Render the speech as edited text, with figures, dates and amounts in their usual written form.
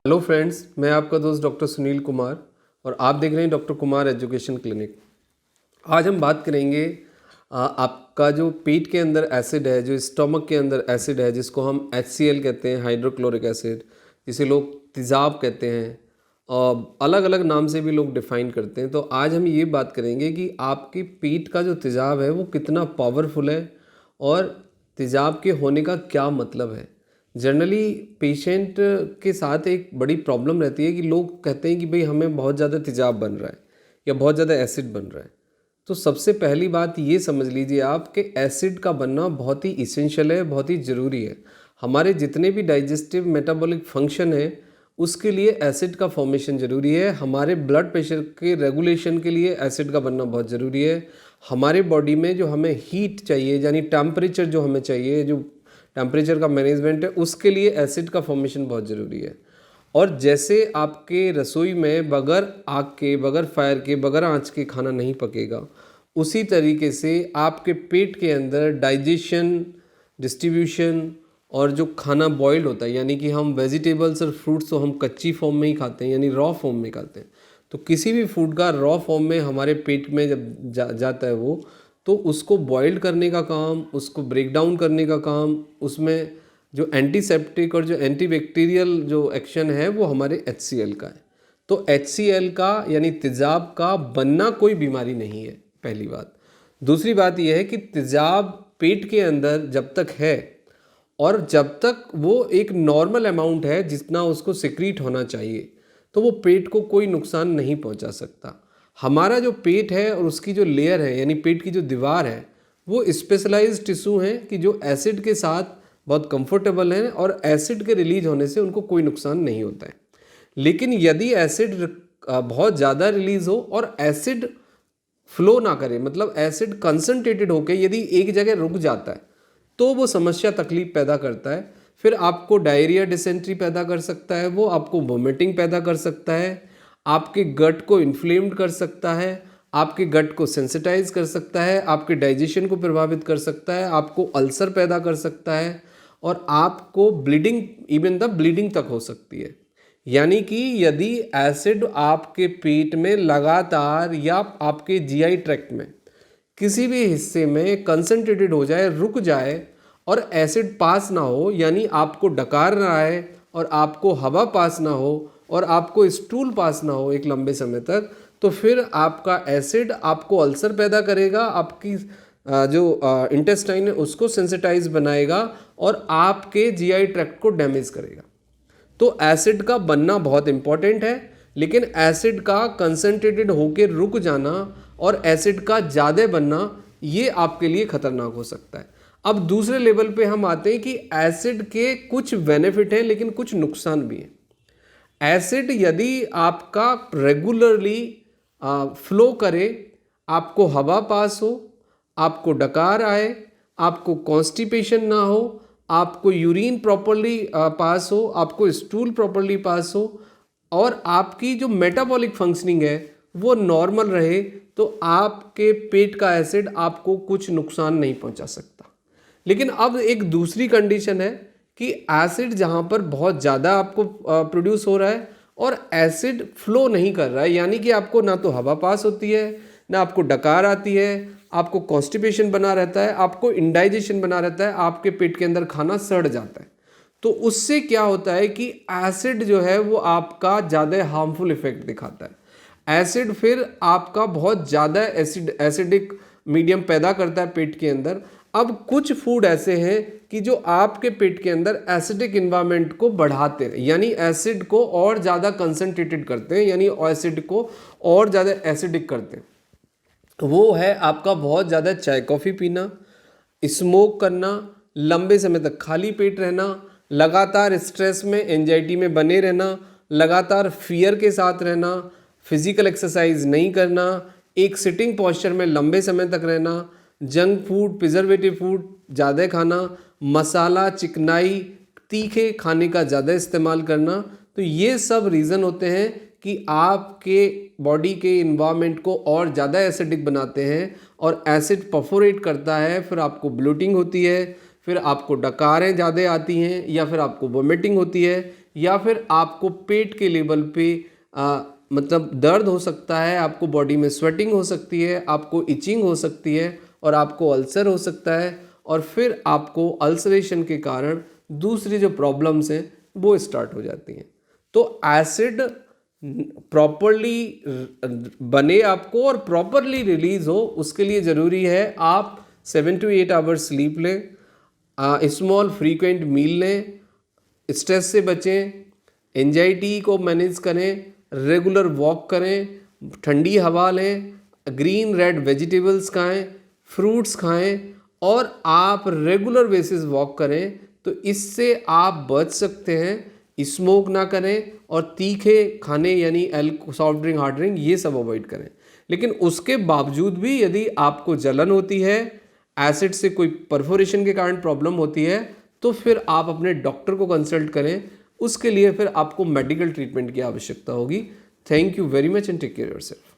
Hello friends, मैं आपका दोस्त डॉक्टर सुनील कुमार और आप देख रहे हैं डॉक्टर कुमार एजुकेशन क्लिनिक। आज हम बात करेंगे आपका जो पेट के अंदर एसिड है, जो स्टमक के अंदर एसिड है, जिसको हम HCl कहते हैं, हाइड्रोक्लोरिक एसिड, जिसे लोग तेज़ाब कहते हैं और अलग अलग नाम से भी लोग डिफ़ाइन करते हैं। तो आज हम ये बात करेंगे कि आपके पेट का जो तेज़ाब है वो कितना पावरफुल है और तेज़ाब के होने का क्या मतलब है। जनरली पेशेंट के साथ एक बड़ी प्रॉब्लम रहती है कि लोग कहते हैं कि भाई हमें बहुत ज़्यादा तेज़ाब बन रहा है या बहुत ज़्यादा एसिड बन रहा है। तो सबसे पहली बात ये समझ लीजिए आप कि एसिड का बनना बहुत ही इसेंशियल है, बहुत ही ज़रूरी है। हमारे जितने भी डाइजेस्टिव मेटाबॉलिक फंक्शन है उसके लिए एसिड का फॉर्मेशन ज़रूरी है। हमारे ब्लड प्रेशर के रेगुलेशन के लिए एसिड का बनना बहुत ज़रूरी है। हमारे बॉडी में जो हमें हीट चाहिए, यानी टेम्परेचर जो हमें चाहिए, जो टेम्परेचर का मैनेजमेंट है, उसके लिए एसिड का फॉर्मेशन बहुत ज़रूरी है। और जैसे आपके रसोई में बगैर आग के, बगैर फायर के, बगैर आंच के खाना नहीं पकेगा, उसी तरीके से आपके पेट के अंदर डाइजेशन, डिस्ट्रीब्यूशन और जो खाना बॉइल्ड होता है, यानी कि हम वेजिटेबल्स और फ्रूट्स तो हम कच्ची फॉर्म में ही खाते हैं, यानी रॉ फॉर्म में खाते हैं। तो किसी भी फूड का रॉ फॉर्म में हमारे पेट में जब जाता है वो, तो उसको बॉइल्ड करने का काम, उसको ब्रेक डाउन करने का काम, उसमें जो एंटीसेप्टिक और जो एंटीबैक्टीरियल जो एक्शन है वो हमारे HCl का है। तो HCl का यानी तेज़ाब का बनना कोई बीमारी नहीं है, पहली बात। दूसरी बात यह है कि तेज़ाब पेट के अंदर जब तक है और जब तक वो एक नॉर्मल अमाउंट है जितना उसको सिक्रीट होना चाहिए, तो वो पेट को कोई नुकसान नहीं पहुंचा सकता। हमारा जो पेट है और उसकी जो लेयर है, यानी पेट की जो दीवार है, वो स्पेशलाइज्ड टिश्यू हैं कि जो एसिड के साथ बहुत कंफर्टेबल हैं और एसिड के रिलीज होने से उनको कोई नुकसान नहीं होता है। लेकिन यदि एसिड बहुत ज़्यादा रिलीज हो और एसिड फ्लो ना करे, मतलब एसिड कंसनट्रेटेड होकर यदि एक जगह रुक जाता है, तो वो समस्या तकलीफ पैदा करता है। फिर आपको डायरिया, डिसेंट्री पैदा कर सकता है, वो आपको वोमिटिंग पैदा कर सकता है, आपके गट को इन्फ्लेम्ड कर सकता है, आपके गट को सेंसिटाइज कर सकता है, आपके डाइजेशन को प्रभावित कर सकता है, आपको अल्सर पैदा कर सकता है और आपको ब्लीडिंग, इवन द ब्लीडिंग तक हो सकती है। यानी कि यदि एसिड आपके पेट में लगातार या आपके GI ट्रैक्ट में किसी भी हिस्से में कंसंट्रेटेड हो जाए, रुक जाए और एसिड पास ना हो, यानी आपको डकार ना आए और आपको हवा पास ना हो और आपको स्टूल पास ना हो एक लंबे समय तक, तो फिर आपका एसिड आपको अल्सर पैदा करेगा, आपकी जो इंटेस्टाइन है उसको सेंसिटाइज बनाएगा और आपके GI ट्रैक्ट को डैमेज करेगा। तो एसिड का बनना बहुत इंपॉर्टेंट है, लेकिन एसिड का कंसंट्रेटेड होकर रुक जाना और एसिड का ज़्यादा बनना ये आपके लिए खतरनाक हो सकता है। अब दूसरे लेवल पे हम आते हैं कि एसिड के कुछ बेनिफिट हैं लेकिन कुछ नुकसान भी हैं। एसिड यदि आपका रेगुलरली फ्लो करे, आपको हवा पास हो, आपको डकार आए, आपको कॉन्स्टिपेशन ना हो, आपको यूरिन प्रॉपरली पास हो, आपको स्टूल प्रॉपरली पास हो और आपकी जो मेटाबॉलिक फंक्शनिंग है वो नॉर्मल रहे, तो आपके पेट का एसिड आपको कुछ नुकसान नहीं पहुंचा सकता। लेकिन अब एक दूसरी कंडीशन है कि एसिड जहाँ पर बहुत ज़्यादा आपको प्रोड्यूस हो रहा है और एसिड फ्लो नहीं कर रहा है, यानी कि आपको ना तो हवा पास होती है, ना आपको डकार आती है, आपको कॉन्स्टिपेशन बना रहता है, आपको इंडाइजेशन बना रहता है, आपके पेट के अंदर खाना सड़ जाता है। तो उससे क्या होता है कि एसिड जो है वो आपका ज़्यादा हार्मफुल इफेक्ट दिखाता है। एसिड फिर आपका बहुत ज़्यादा एसिडिक मीडियम पैदा करता है पेट के अंदर। अब कुछ फूड ऐसे हैं कि जो आपके पेट के अंदर एसिडिक इन्वायरमेंट को बढ़ाते हैं, यानी एसिड को और ज़्यादा कंसनट्रेटेड करते हैं, यानी एसिड को और ज़्यादा एसिडिक करते हैं। वो है आपका बहुत ज़्यादा चाय कॉफ़ी पीना, स्मोक करना, लंबे समय तक खाली पेट रहना, लगातार स्ट्रेस में, एंजाइटी में बने रहना, लगातार फियर के साथ रहना, फिजिकल एक्सरसाइज नहीं करना, एक सिटिंग पोस्चर में लंबे समय तक रहना, जंक फूड, प्रिजर्वेटिव फूड ज़्यादा खाना, मसाला, चिकनाई, तीखे खाने का ज़्यादा इस्तेमाल करना। तो ये सब रीज़न होते हैं कि आपके बॉडी के इन्वायरमेंट को और ज़्यादा एसिडिक बनाते हैं और एसिड परफोरेट करता है, फिर आपको ब्लोटिंग होती है, फिर आपको डकारें ज़्यादा आती हैं या फिर आपको वोमिटिंग होती है या फिर आपको पेट के लेवल पे मतलब दर्द हो सकता है, आपको बॉडी में स्वेटिंग हो सकती है, आपको इचिंग हो सकती है और आपको अल्सर हो सकता है, और फिर आपको अल्सरेशन के कारण दूसरी जो प्रॉब्लम्स हैं वो स्टार्ट हो जाती हैं। तो एसिड प्रॉपरली बने आपको और प्रॉपरली रिलीज हो, उसके लिए ज़रूरी है आप 7 to 8 आवर्स स्लीप लें, स्मॉल फ्रीक्वेंट मील लें, स्ट्रेस से बचें, एंजाइटी को मैनेज करें, रेगुलर वॉक करें, ठंडी हवा लें, ग्रीन रेड वेजिटेबल्स खाएं, फ्रूट्स खाएं और आप रेगुलर बेसिस वॉक करें। तो इससे आप बच सकते हैं। स्मोक ना करें और तीखे खाने यानी सॉफ्ट ड्रिंक, हार्ड ड्रिंक ये सब अवॉइड करें। लेकिन उसके बावजूद भी यदि आपको जलन होती है, एसिड से कोई परफोरेशन के कारण प्रॉब्लम होती है, तो फिर आप अपने डॉक्टर को कंसल्ट करें। उसके लिए फिर आपको मेडिकल ट्रीटमेंट की आवश्यकता होगी। Thank you very much and take care yourself.